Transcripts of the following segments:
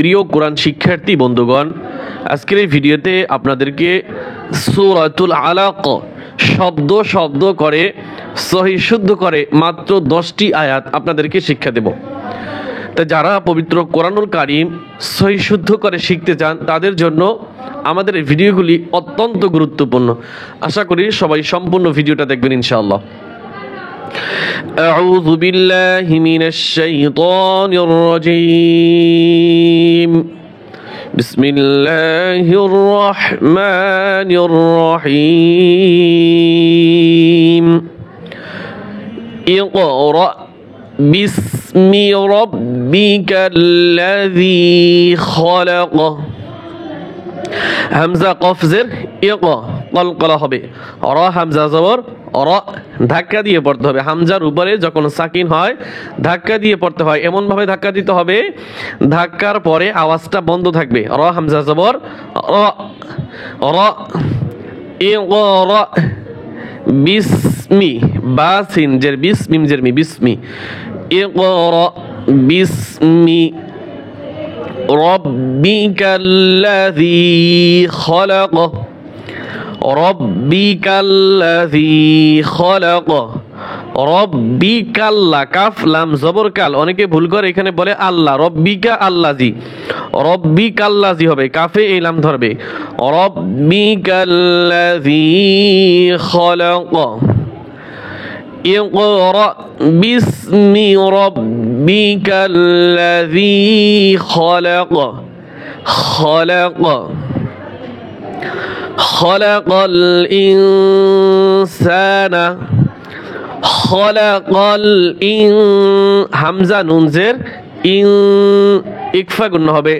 প্রিয় কোরআন শিক্ষার্থী বন্ধুগণ, আজকের এই ভিডিওতে আপনাদেরকে সূরাতুল আলাক শব্দ শব্দ করে সহিহ শুদ্ধ করে মাত্র 10টি আয়াত আপনাদেরকে শিক্ষা দেব। তা যারা পবিত্র কোরআনুল কারীম সহিহ শুদ্ধ করে শিখতে চান তাদের জন্য আমাদের এই ভিডিওগুলি অত্যন্ত গুরুত্বপূর্ণ। আশা করি সবাই সম্পূর্ণ ভিডিওটা দেখবেন ইনশাআল্লাহ। أعوذ بالله من الشيطان الرجيم بسم الله الرحمن الرحيم اقرأ باسم ربك الذي خلق হামজা কফ জের ইক কলকলা হবে, র হামজা জবর র ধাক্কা দিয়ে পড়তে হবে। হামজার উপরে যখন সাকিন হয় ধাক্কা দিয়ে পড়তে হয়, এমন ভাবে ধাক্কা দিতে হবে ধাক্কার পরে আওয়াজটা বন্ধ থাকবে। র হামজা জবর র র ইক র বিসমি বা সিন জের বিস মিম জের মি বিসমি ইক র বিসমি রব্বিকাল্লাযী খলাক রব্বিকাল্লাযী খলাক রব্বিকাল্লা কাফ লাম জবর কাল, অনেকে ভুল করে এখানে বলে আল্লাহ, রব্বিকা আল্লাযী, রব্বিকাল্লাযী হবে, কাফে এই লাম ধরবে। রব্বিকাল্লাযী খলাক اقرأ باسم ربك الذي خلق خلق الإنسان হামজা নুন জের ইন ইকফা গুণ হবে,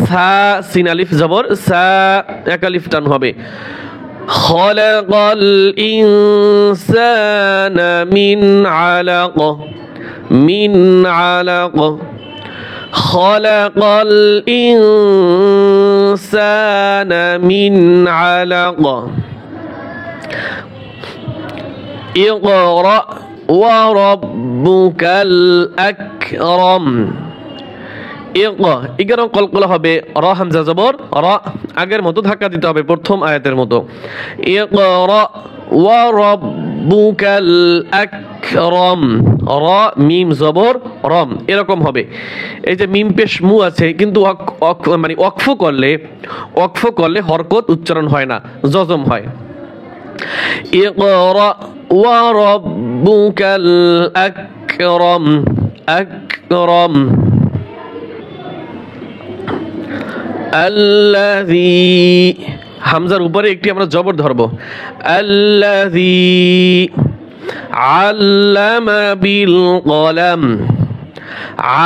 সা সিন আলিফ জবর সা এক আলিফ টান হবে। خلق الإنسان من علق خلق الإنسان من علق اقرأ وربك الأكرم ইকরাম কলকলা হবে, র হামজা জবর র আগের মতো ধাক্কা দিতে হবে প্রথম আয়াতের মতো। ইকরা ওয়া রাব্বুকাল আকরাম, র মিম জবর রম এরকম হবে। এই যে মিম পেশ মু আছে কিন্তু মানে ওয়াকফ করলে হরকত উচ্চারণ হয় না, জজম হয়। ইকরা ওয়া রাব্বুকাল আকরাম আকরাম আল্লাযী হামজার উপরে একটি আমরা জবর ধরব। আল্লাযী আল্লামা বিল কলম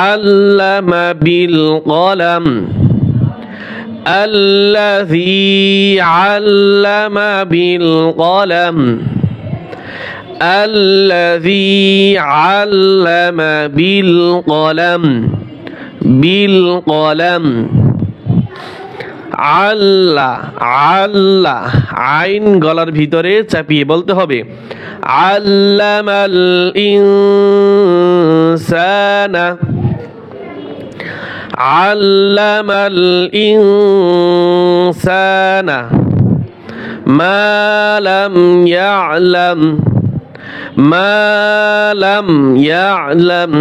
আল্লামা বিল কলম আল্লাযী আল্লামা বিল কলম আল্লাযী আল্লামা বিল কলম বিল কলম আল্লাহ আল্লাহ আইন গলার ভিতরে চাপিয়ে বলতে হবে। আল্লামাল ইনসানা আল্লামাল ইনসানা মা লাম ইয়ালাম মা লাম ইয়ালাম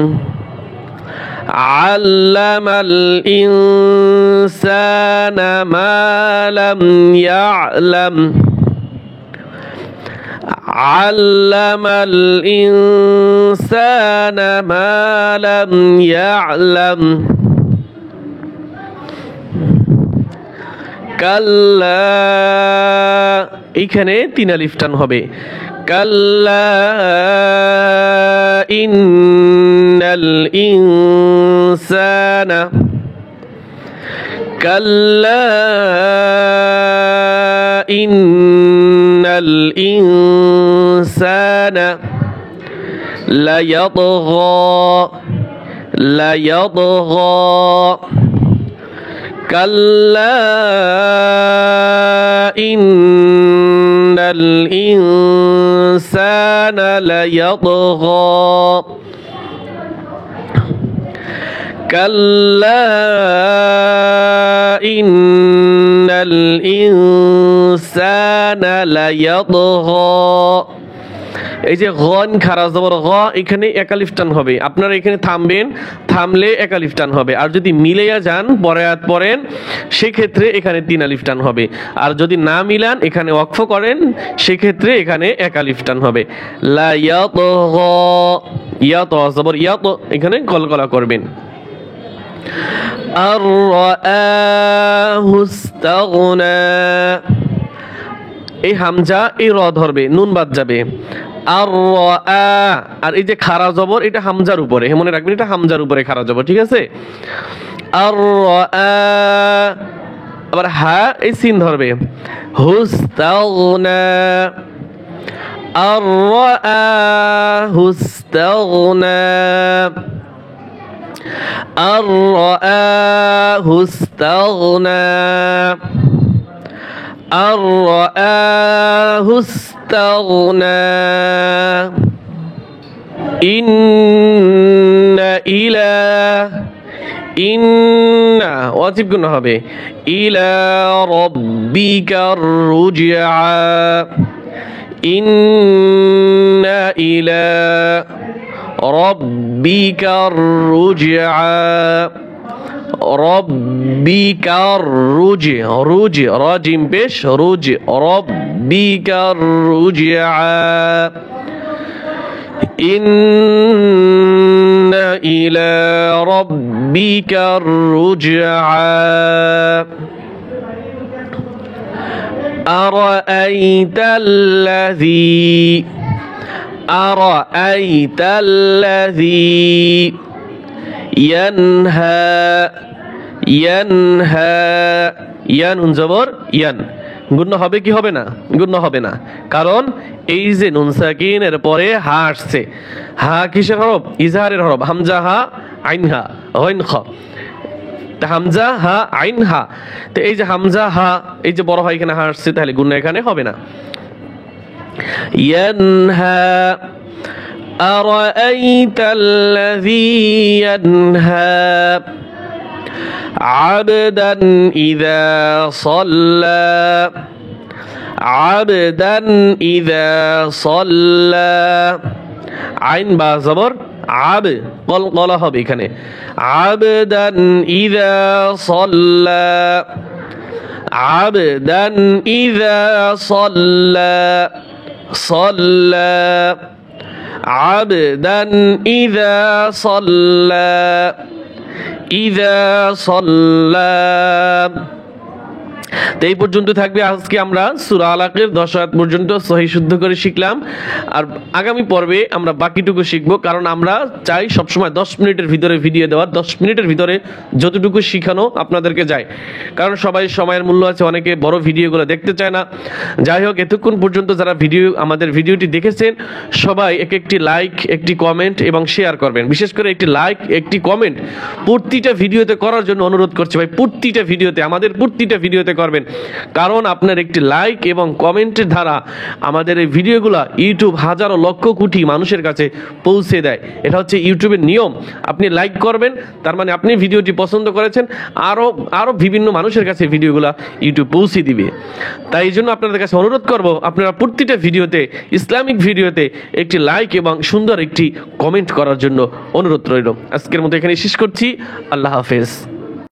علم الإنسان ما لم يعلم علم الإنسان ما لم يعلم كلا এখানে তিন আলিফ টান হবে। কাল্লা ইন্নাল ইনসানা কাল্লা ইন্নাল ইনসানা লায়াতগা كلا إن الإنسان ليطغى كلا ইন্নাল ইনসানা লায়াতগা। এই যে গন খারা জবর গ, এখানে একালিফ টান হবে। আপনারা এখানে থামবেন, থামলে একালিফ টান হবে। আর যদি মিলাইয়া যান পরে আয়াত পড়েন, সেক্ষেত্রে এখানে 3 আলিফ টান হবে। আর যদি না মিলান, এখানে ওয়াকফ করেন, সেক্ষেত্রে এখানে একালিফ টান হবে। লা ইয়াতগা, ইয়াত জবর ইয়াত, এখানে কলকলা করবেন। আর রাআহু ইসতাগনা, এই হামজা এই র ধরবে, নুন বাদ যাবে। আর আর এই যে খারা জবর, এটা হামজার উপরে, মনে রাখবেন এটা হামজার উপরে খারা জবর, ঠিক আছে। আর আবার হা এই সিন ধরবে, হুস্তাগনা, আর হুস্তাগনা, আর হুস্তাগনা, আর হুস্তাগনা। ইন্না ইলা, ইন্না ওয়াজিব গুণ হবে, ইলা রাব্বিকার রুজআ, ইন্না ইলা রাব্বিকার রুজআ, রব্বিকার রুজ, রুজ রাজিম পেশ, রুজ রব্বিকার রুজআ, ইন্না ইলা রাব্বিকার রুজআ। আরাআইতাল্লাযী, আরাআইতাল্লাযী ইয়ানহা, ইয়ানহা, ইয়ান নুন জবর ইয়ান, গুণ হবে কি হবে না? গুণ হবে না, কারণ এই যে নুন সাকিনের পরে হা আসছে। হা কিসের হরফ? ইজহারের হরফ। হামজা হা আইন হা হইন খ, হামজা হা আইন হা। তো এই যে হামজা হা, এই যে বড় হয় এখানে হা আসছে, তাহলে গুণ এখানে হবে না। ইয়ানহা, আরাআইতাল্লাযী ইয়ানহা আবদান ইযা সাল্লা, আবদান ইযা সাল্লা, আইন বা জবর আব, কলকলা হবে এখানে। আবদান ইযা সাল্লা, আবদান ইযা সাল্লা, সাল্লা, আবদান ইযা সাল্লা, ইযা সাল্লা। তো এই পর্যন্ত থাকবে আজকে আমরা সূরা আলাকের 10 আয়াত পর্যন্ত সহিহ শুদ্ধ করে শিখলাম। আর আগামী পর্বে আমরা বাকিটুকু শিখব, কারণ আমরা চাই সবসময় 10 মিনিটের ভিতরে ভিডিও দেওয়ার, 10 মিনিটের ভিতরে যতটুকু শিখানো আপনাদেরকে যায়, কারণ সবাই সময়ের মূল্য আছে, অনেকে বড় ভিডিওগুলো দেখতে চায় না। যাই হোক, এতক্ষণ পর্যন্ত যারা আমাদের ভিডিওটি দেখেছেন, সবাই একটি লাইক, একটি কমেন্ট এবং শেয়ার করবেন। বিশেষ করে একটি লাইক, একটি কমেন্ট প্রতিটা ভিডিওতে করার জন্য অনুরোধ করছি ভাই। প্রতিটা ভিডিওতে, আমাদের প্রতিটা ভিডিওতে করবেন, কারণ আপনার একটি লাইক এবং কমেন্টের দ্বারা আমাদের এই ভিডিওগুলো ইউটিউব হাজারো লক্ষ কোটি মানুষের কাছে পৌঁছে দেয়। এটা হচ্ছে ইউটিউবের নিয়ম। আপনি লাইক করবেন, তার মানে আপনি ভিডিওটি পছন্দ করেছেন, আরো বিভিন্ন মানুষের কাছে ভিডিওগুলো ইউটিউব পৌঁছে দিবে। তাই এই জন্য আপনাদের কাছে অনুরোধ করব, আপনারা প্রতিটা ভিডিওতে, ইসলামিক ভিডিওতে একটি লাইক এবং সুন্দর একটি কমেন্ট করার জন্য অনুরোধ রইল। আজকের মতো এখানে শেষ করছি। আল্লাহ হাফেজ।